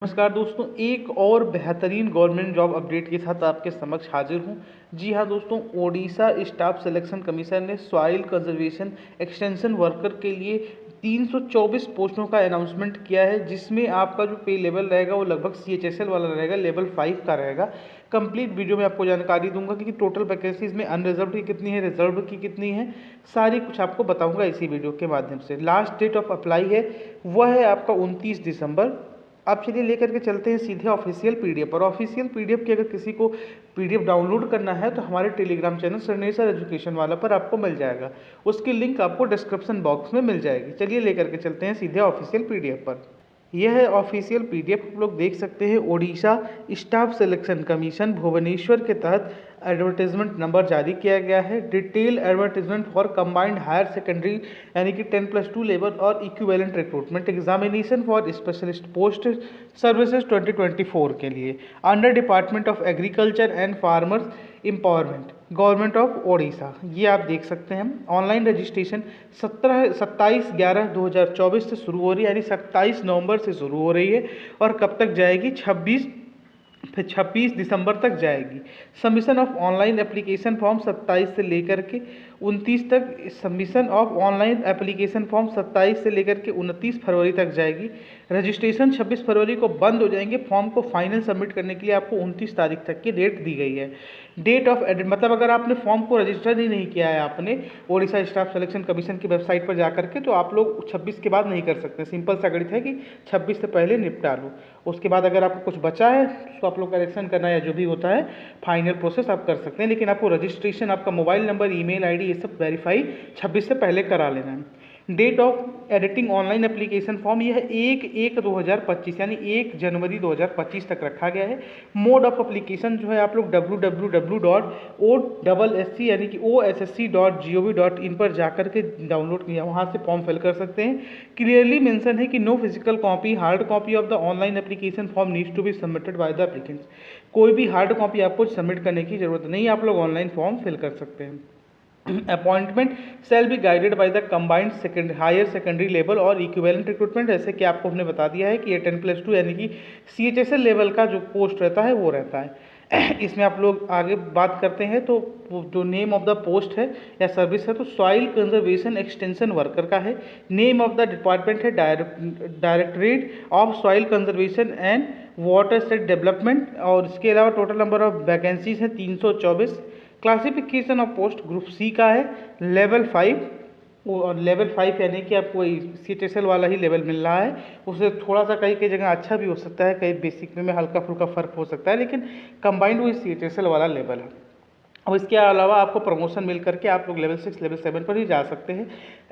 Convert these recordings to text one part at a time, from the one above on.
नमस्कार दोस्तों, एक और बेहतरीन गवर्नमेंट जॉब अपडेट के साथ आपके समक्ष हाजिर हूँ। जी हाँ दोस्तों, ओडिशा स्टाफ सिलेक्शन कमीशन ने सॉइल कंजर्वेशन एक्सटेंशन वर्कर के लिए 324 पोस्टों का अनाउंसमेंट किया है, जिसमें आपका जो पे लेवल रहेगा वो लगभग CHSL वाला रहेगा, लेवल 5 का रहेगा। कंप्लीट वीडियो में आपको जानकारी दूंगा कि टोटल वैकेंसीज में अनरिजर्व की कितनी है, रिजर्व की कितनी है, सारी कुछ आपको बताऊंगा इसी वीडियो के माध्यम से। लास्ट डेट ऑफ अप्लाई है वह है आपका 29 दिसंबर। आप चलिए लेकर के चलते हैं सीधे ऑफिशियल PDF पर। ऑफिशियल PDF की अगर किसी को PDF डाउनलोड करना है तो हमारे टेलीग्राम चैनल सर्नेसर एजुकेशन वाला पर आपको मिल जाएगा। उसकी लिंक आपको डिस्क्रिप्शन बॉक्स में मिल जाएगी। चलिए लेकर के चलते हैं सीधे ऑफिशियल PDF पर। यह है ऑफिशियल PDF। आप लोग देख सकते हैं, Odisha staff selection commission Bhubaneswar के तहत एडवर्टीजमेंट नंबर जारी किया गया है। Detail advertisement for combined higher secondary यानी कि 10+2 लेवल और equivalent recruitment examination for specialist post services 2024 के लिए under department of agriculture and farmers empowerment government of Odisha. ये आप देख सकते हैं। ऑनलाइन रजिस्ट्रेशन 27/11/2024 से शुरू हो रही है, यानी 27 नवंबर से शुरू हो रही है और कब तक जाएगी, 26 दिसंबर तक जाएगी। Submission of online application form 27 से लेकर के 29 तक। Submission of online application form 27 से लेकर के 29 फरवरी तक जाएगी। रजिस्ट्रेशन 26 फरवरी को बंद हो जाएंगे। फॉर्म को फाइनल सबमिट करने के लिए आपको 29 तारीख तक की डेट दी गई है। डेट ऑफ एडिट मतलब अगर आपने फॉर्म को रजिस्टर ही नहीं किया है आपने ओडिशा स्टाफ सिलेक्शन कमीशन की वेबसाइट पर जाकर के, तो आप लोग 26 के बाद नहीं कर सकते। सिंपल सा गणित है कि 26 से पहले निपटा लो। उसके बाद अगर आपको कुछ बचा है तो आप लोग करेक्शन करना या जो भी होता है फाइनल प्रोसेस आप कर सकते हैं, लेकिन आपको रजिस्ट्रेशन, आपका मोबाइल नंबर, ईमेल आईडी, ये सब वेरीफाई 26 से पहले करा लेना है। Date of editing online application form यह 1/1/2025 यानी 1 जनवरी 2025 तक रखा गया है। मोड ऑफ एप्लीकेशन जो है आप लोग www.ossc यानी कि ossc.gov.in पर जाकर के डाउनलोड किया, वहाँ से फॉर्म फिल कर सकते हैं। क्लियरली मेंशन है कि no physical copy, hard copy of the online application form needs to be submitted by the applicants. कोई भी हार्ड कॉपी आपको सबमिट करने की जरूरत नहीं, आप लोग ऑनलाइन फॉर्म फिल कर सकते हैं। Appointment shall be guided by the combined higher secondary level और इक्विवेलेंट रिक्रूटमेंट। जैसे कि आपको हमने बता दिया है कि ये 10+2 यानी कि CHSL लेवल का जो पोस्ट रहता है वो रहता है। इसमें आप लोग आगे बात करते हैं तो जो नेम ऑफ द पोस्ट है या सर्विस है तो सॉइल कंजर्वेशन एक्सटेंशन वर्कर का है। नेम ऑफ द डिपार्टमेंट है directorate of soil conservation and water set development. और इसके अलावा टोटल नंबर ऑफ वैकेंसीज है 324। Classification of post group C का है, लेवल 5। और लेवल 5 यानी कि आपको CHSL वाला ही लेवल मिल रहा है। उससे थोड़ा सा कई जगह अच्छा भी हो सकता है, कई बेसिक में हल्का फुल्का फ़र्क हो सकता है, लेकिन कंबाइंड वो CHSL वाला लेवल है। अब इसके अलावा आपको प्रमोशन मिल करके आप लोग लेवल 6 लेवल 7 पर ही जा सकते हैं।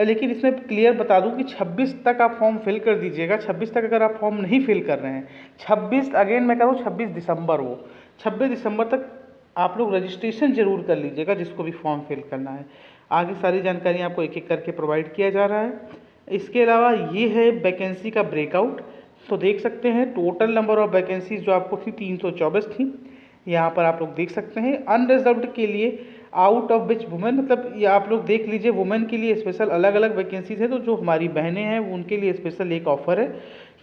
लेकिन इसमें क्लियर बता दूं कि 26 तक आप फॉर्म फिल कर दीजिएगा। 26 तक अगर आप फॉर्म नहीं फिल कर रहे हैं, 26 अगेन मैं कह रहा हूँ 26 दिसंबर हो, 26 दिसंबर तक आप लोग रजिस्ट्रेशन जरूर कर लीजिएगा जिसको भी फॉर्म फिल करना है। आगे सारी जानकारी आपको एक एक करके प्रोवाइड किया जा रहा है। इसके अलावा ये है वैकेंसी का ब्रेकआउट। तो देख सकते हैं टोटल नंबर ऑफ वैकेंसीज जो आपको थी 324 थी। यहाँ पर आप लोग देख सकते हैं अनरिजर्व्ड के लिए आउट ऑफ विच वुमेन, मतलब ये आप लोग देख लीजिए, वुमेन के लिए स्पेशल अलग अलग वैकेंसीज है। तो जो हमारी बहनें हैं उनके लिए स्पेशल एक ऑफर है।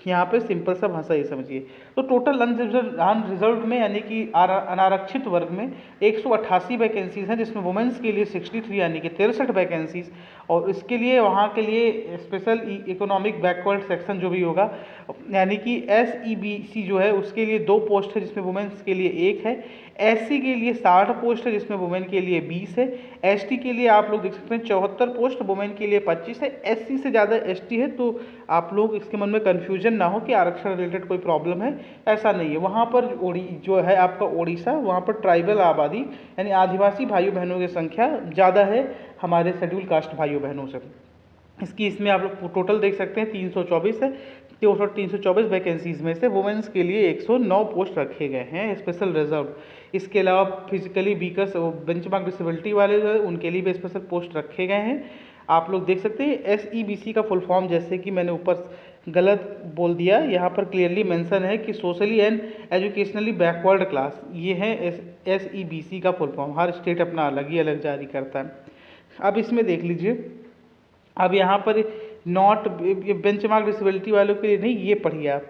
यहाँ पे सिंपल सा भाषा ये समझिए। तो टोटल अनरिजर्व्ड में यानी कि अनारक्षित वर्ग में 188 वैकेंसीज हैं, जिसमें वुमेन्स के लिए 63 यानी कि 63 वैकेंसीज। और इसके लिए वहाँ के लिए स्पेशल इकोनॉमिक बैकवर्ड सेक्शन जो भी होगा यानी कि SEBC जो है उसके लिए 2 पोस्ट है, जिसमें वुमेन्स के लिए 1 है। SC के लिए 60 पोस्ट है, जिसमें वुमेन के लिए 20 है। ST के लिए आप लोग देख सकते हैं 74 पोस्ट, वुमेन के लिए 25 है। SC से ज़्यादा ST है, तो आप लोग इसके मन में कन्फ्यूजन ना हो कि आरक्षण रिलेटेड कोई प्रॉब्लम है, ऐसा नहीं है। वहाँ पर जो है आपका ओडिशा, वहाँ पर ट्राइबल आबादी यानी आदिवासी भाइयों बहनों की संख्या ज़्यादा है हमारे शेड्यूल कास्ट भाइयों बहनों से। इसमें आप लोग टोटल देख सकते हैं 324 है। 324 वैकेंसीज में से वुमेन्स के लिए 109 पोस्ट रखे गए हैं स्पेशल रिजर्व। इसके अलावा फिजिकली वीकर बेंचमार्क डिसेबिलिटी वाले जो है उनके लिए भी स्पेशल पोस्ट रखे गए हैं। आप लोग देख सकते हैं SEBC का फुल फॉर्म, जैसे कि मैंने ऊपर गलत बोल दिया, यहाँ पर क्लियरली मेंशन है कि socially and educationally backward class, ये है SEBC का फुल फॉर्म। हर स्टेट अपना अलग ही अलग जारी करता है। अब इसमें देख लीजिए, अब यहाँ पर नॉट बेंचमार्क डिसेबिलिटी वालों के लिए नहीं, ये पढ़िए आप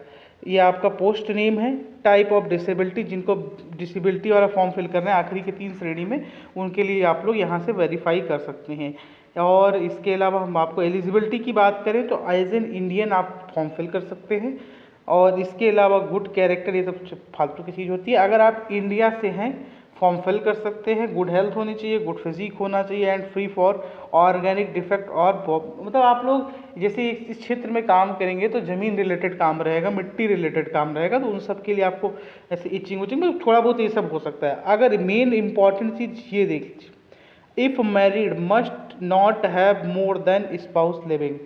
ये आपका पोस्ट नेम है, टाइप ऑफ डिसेबिलिटी, जिनको डिसेबिलिटी वाला फॉर्म फिल करना है आखिरी के 3 श्रेणी में, उनके लिए आप लोग यहाँ से वेरीफाई कर सकते हैं। और इसके अलावा हम आपको एलिजिबिलिटी की बात करें तो एज एन इंडियन आप फॉर्म फिल कर सकते हैं। और इसके अलावा गुड कैरेक्टर, ये सब फालतू की चीज़ होती है। अगर आप इंडिया से हैं फॉर्म फिल कर सकते हैं। गुड हेल्थ होनी चाहिए, गुड फिजिक होना चाहिए and free for organic defect और मतलब आप लोग जैसे इस क्षेत्र में काम करेंगे तो ज़मीन रिलेटेड काम रहेगा, मिट्टी रिलेटेड काम रहेगा, तो उन सब के लिए आपको ऐसे इचिंग उचिंग मतलब थोड़ा बहुत ये सब हो सकता है। अगर मेन इंपॉर्टेंट चीज़ ये देख लीजिए, if married must not have more then spouse living.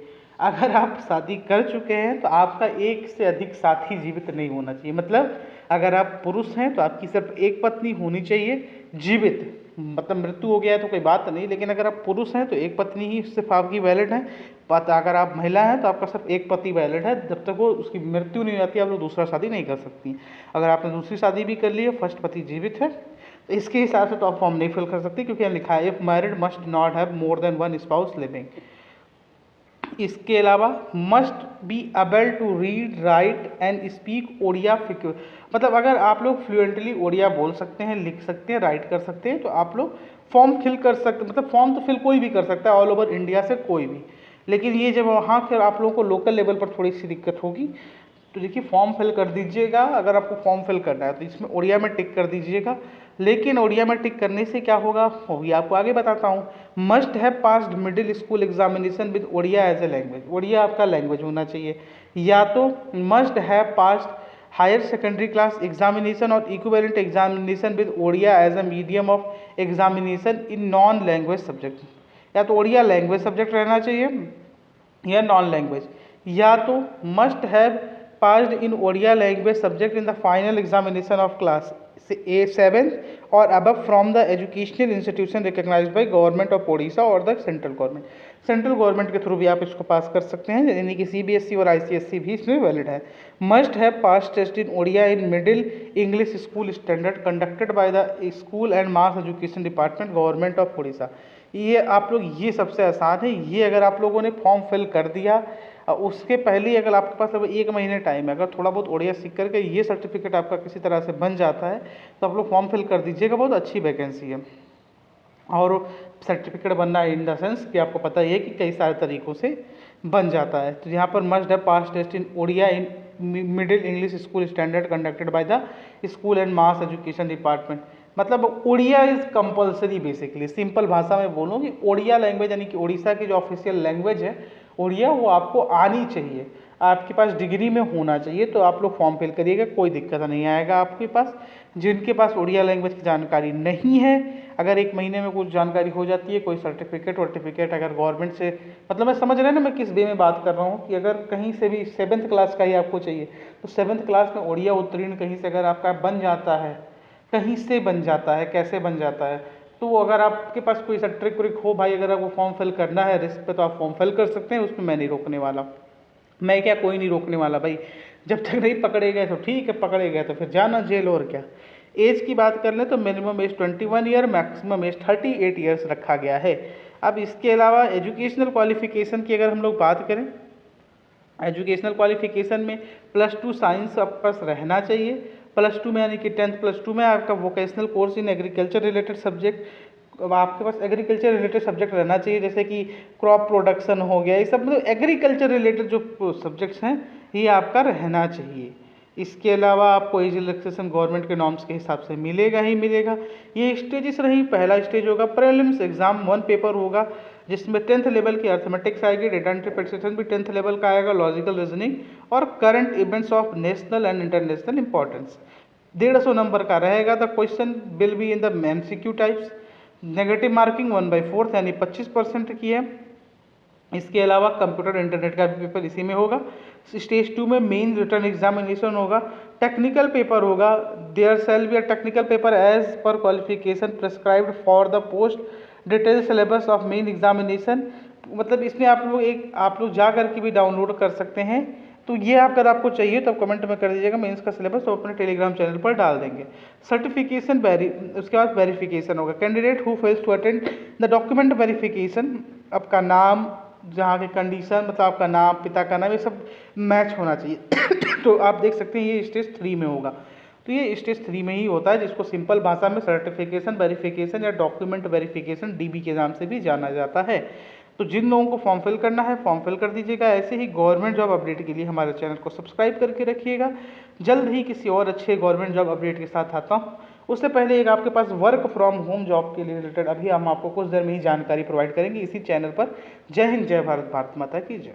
अगर आप शादी कर चुके हैं तो आपका एक से अधिक साथी जीवित नहीं होना चाहिए। मतलब अगर आप पुरुष हैं तो आपकी सिर्फ एक पत्नी होनी चाहिए जीवित, मतलब मृत्यु हो गया है तो कोई बात नहीं, लेकिन अगर आप पुरुष हैं तो एक पत्नी ही सिर्फ आपकी वैलिड है। बात अगर आप महिला हैं तो आपका सिर्फ एक पति वैलिड है, जब तक वो उसकी मृत्यु नहीं होती आप लोग दूसरा शादी नहीं कर सकती। अगर आपने दूसरी शादी भी कर ली है, फर्स्ट पति जीवित है, तो इसके हिसाब से तो आप फॉर्म नहीं फिल कर सकते, क्योंकि यहाँ लिखा है if married must not have more than one spouse living. इसके अलावा must be able to read write and speak Odia frequent, मतलब अगर आप लोग फ्लुएंटली ओडिया बोल सकते हैं, लिख सकते हैं, राइट कर सकते हैं, तो आप लोग फॉर्म फिल कर सकते। मतलब फॉर्म तो फिल कोई भी कर सकता है ऑल ओवर इंडिया से कोई भी, लेकिन ये जब वहाँ फिर आप लोगों को लोकल लेवल पर थोड़ी सी दिक्कत होगी। तो देखिए फॉर्म फिल कर दीजिएगा, अगर आपको फॉर्म फिल करना है तो इसमें ओडिया में टिक कर दीजिएगा। लेकिन ओडिया में टिक करने से क्या होगा वो भी आपको आगे बताता हूँ। Must have passed middle school examination with Odia as a language, Odia आपका लैंग्वेज होना चाहिए। या तो must have passed higher secondary class examination or equivalent examination with Odia as a medium of examination in non language subject. या तो Odia language subject रहना चाहिए या नॉन लैंग्वेज, या तो must have passed in Odia language subject in the final examination of class A7 or above from the educational institution recognized by government of Odisha or the central government. Central government के through भी आप इसको पास कर सकते हैं, यानी कि CBSE और ICSE भी इसमें वैलिड है। Must have pass test in Odia in middle English school standard conducted by the school and mass education department government of Odisha. ये आप लोग, ये सबसे आसान है। ये अगर आप लोगों ने फॉर्म फिल कर दिया उसके पहले ही अगर आपके पास अब 1 महीने टाइम है, अगर थोड़ा बहुत ओडिया सीख करके ये सर्टिफिकेट आपका किसी तरह से बन जाता है तो आप लोग फॉर्म फिल कर दीजिएगा, बहुत अच्छी वैकेंसी है। और सर्टिफिकेट बनना इन द सेंस कि आपको पता ही है कि कई सारे तरीक़ों से बन जाता है। तो यहाँ पर must have pass test in Odia in middle English school standard conducted by the school and mass education department. मतलब Odia is compulsory basically, simple भाषा में बोलूँ कि ओडिया लैंग्वेज यानी कि उड़ीसा की जो ऑफिशियल लैंग्वेज है ओडिया, वो आपको आनी चाहिए, आपके पास डिग्री में होना चाहिए। तो आप लोग फॉर्म फिल करिएगा, कोई दिक्कत नहीं आएगा आपके पास। जिनके पास ओडिया लैंग्वेज की जानकारी नहीं है, अगर 1 महीने में कुछ जानकारी हो जाती है, कोई सर्टिफिकेट अगर गवर्नमेंट से, मतलब मैं समझ रहे हैं ना मैं किस वे में बात कर रहा हूँ, कि अगर कहीं से भी 7th क्लास का ही आपको चाहिए तो 7th क्लास में ओडिया उत्तीर्ण कहीं से अगर आपका बन जाता है, कहीं से बन जाता है, कैसे बन जाता है, तो अगर आपके पास कोई सा ट्रिक व्रिक हो भाई, अगर आपको फॉर्म फिल करना है रिस्क पे तो आप फॉर्म फिल कर सकते हैं, उसमें मैं नहीं रोकने वाला। मैं क्या, कोई नहीं रोकने वाला भाई। जब तक नहीं पकड़े गए तो ठीक है, पकड़े गए तो फिर जाना जेल, और क्या। एज की बात कर लें तो minimum age 21 year, maximum age 38 years रखा गया है। अब इसके अलावा एजुकेशनल क्वालिफिकेशन की अगर हम लोग बात करें, एजुकेशनल क्वालिफिकेशन में +2 साइंस आपके पास रहना चाहिए। +2 में यानी कि 10th +2 में आपका vocational course in agriculture related subject, आपके पास एग्रीकल्चर रिलेटेड सब्जेक्ट रहना चाहिए, जैसे कि क्रॉप प्रोडक्शन हो गया, ये सब मतलब एग्रीकल्चर रिलेटेड जो सब्जेक्ट्स हैं ये आपका रहना चाहिए। इसके अलावा आपको एज रिलैक्सेशन गवर्नमेंट के नॉर्म्स के हिसाब से मिलेगा ही मिलेगा। ये स्टेजेस रही, पहला स्टेज होगा प्रीलिम्स एग्जाम, 1 पेपर होगा जिसमें 10th लेवल की अर्थमेटिक्स आएगी, डेटा इंटरप्रिटेशन भी 10th लेवल का आएगा, लॉजिकल रीजनिंग और current events of national and international importance. 150 number का रहेगा। The question will be in the MCQ types. Negative marking 1/4 यानी 25% की है। इसके अलावा कंप्यूटर इंटरनेट का भी पेपर इसी में होगा। स्टेज 2 में मेन रिटर्न एग्जामिनेशन होगा, टेक्निकल पेपर होगा। There shall be a technical paper as per qualification prescribed for the post detail syllabus of main examination. मतलब इसमें आप लोग जा करके भी डाउनलोड कर सकते हैं। तो ये अगर आपको चाहिए तो आप कमेंट में कर दीजिएगा, मेंस का सिलेबस तो अपने टेलीग्राम चैनल पर डाल देंगे। सर्टिफिकेशन उसके बाद वेरिफिकेशन होगा। Candidate who fails to attend the document verification, आपका नाम, जहाँ के कंडीशन मतलब आपका नाम, पिता का नाम, ये सब मैच होना चाहिए। तो आप देख सकते हैं ये स्टेज 3 में होगा। तो ये स्टेज 3 में ही होता है, जिसको सिंपल भाषा में सर्टिफिकेशन वेरिफिकेशन या डॉक्यूमेंट वेरिफिकेशन डीबी के नाम से भी जाना जाता है। तो जिन लोगों को फॉर्म फिल करना है फॉर्म फिल कर दीजिएगा। ऐसे ही गवर्नमेंट जॉब अपडेट के लिए हमारे चैनल को सब्सक्राइब करके रखिएगा। जल्द ही किसी और अच्छे गवर्नमेंट जॉब अपडेट के साथ आता हूँ। उससे पहले एक आपके पास वर्क फ्रॉम होम जॉब के लिए रिलेटेड अभी हम आपको कुछ देर में ही जानकारी प्रोवाइड करेंगे इसी चैनल पर। जय हिंद, जय भारत, भारत माता की जय।